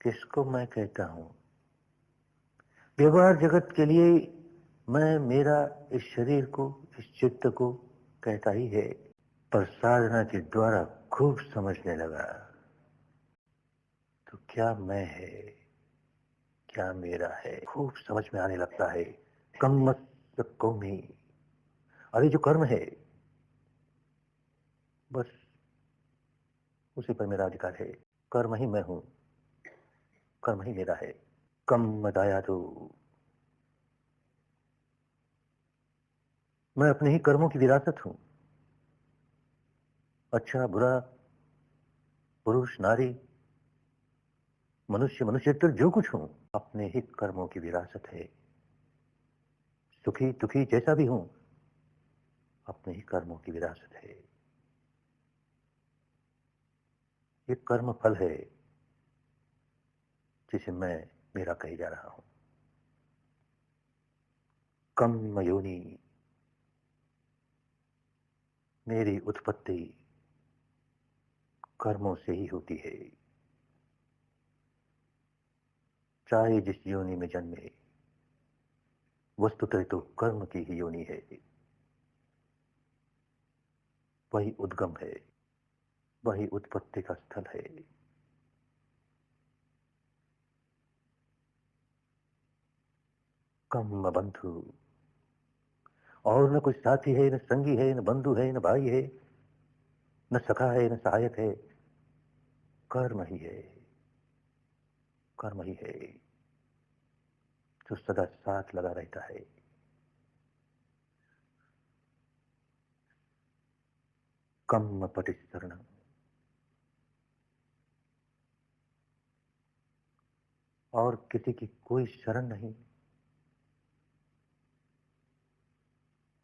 किसको मैं कहता हूं? व्यवहार जगत के लिए मैं मेरा इस शरीर को, इस चित्त को कहता ही है, पर साधना के द्वारा खूब समझने लगा तो क्या मैं है, क्या मेरा है, खूब समझ में आने लगता है। कम्मस्य कौमी, अरे जो कर्म है बस उसी पर मेरा अधिकार है। कर्म ही मैं हूं, कर्म ही मेरा है। कम दाया तो मैं अपने ही कर्मों की विरासत हूं। अच्छा बुरा, पुरुष नारी, मनुष्य मनुष्यतर जो कुछ हूं, अपने ही कर्मों की विरासत है। सुखी दुखी जैसा भी हूं, अपने ही कर्मों की विरासत है। ये कर्म फल है जिसे मैं मेरा कहे जा रहा हूं। कर्म योनि, मेरी उत्पत्ति कर्मों से ही होती है। चाहे जिस योनि में जन्मे, वस्तुतः तो कर्म की ही योनि है। वही उद्गम है, वही उत्पत्ति का स्थल है। कर्म बंधु, और न कोई साथी है, न संगी है, न बंधु है, न भाई है, न सखा है, न सहायक है। कर्म ही है, कर्म ही है जो सदा साथ लगा रहता है। कर्म पटिशरण, और किसी की कोई शरण नहीं।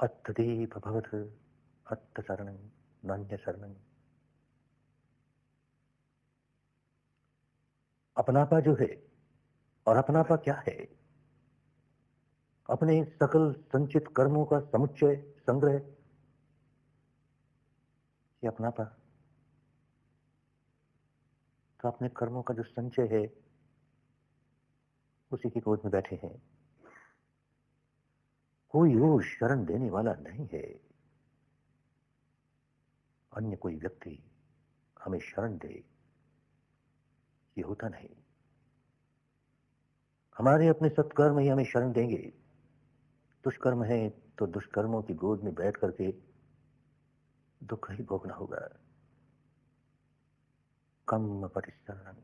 अत्तदेव भवत अत्त शरणं नान्य शरणं। अपनापा जो है, और अपनापा क्या है? अपने सकल संचित कर्मों का समुच्चय, संग्रह, ये अपनापा। तो अपने कर्मों का जो संचय है उसी की गोद में बैठे हैं। कोई और शरण देने वाला नहीं है। अन्य कोई व्यक्ति हमें शरण दे, ये होता नहीं। हमारे अपने सत्कर्म ही हमें शरण देंगे। दुष्कर्म है तो दुष्कर्मों की गोद में बैठ करके दुख ही भोगना होगा। कर्म परिशरण,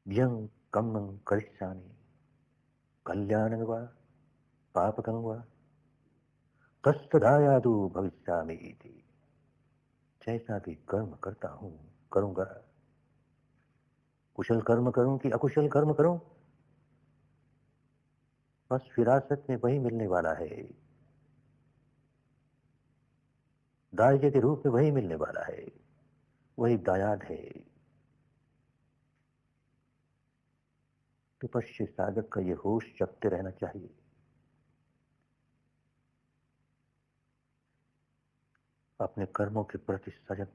यं कर्मं करिष्यामि कल्याणं वा पापकं वा तत्सदायादु भविष्यामि इति। जैसा भी कर्म करता हूं, करूंगा, कुशल कर्म करूं कि अकुशल कर्म करूं, बस विरासत में वही मिलने वाला है। दायजे के रूप में वही मिलने वाला है, वही दायाद है। विपश्य साधक का ये होश जगते रहना चाहिए। अपने कर्मों के प्रति सजग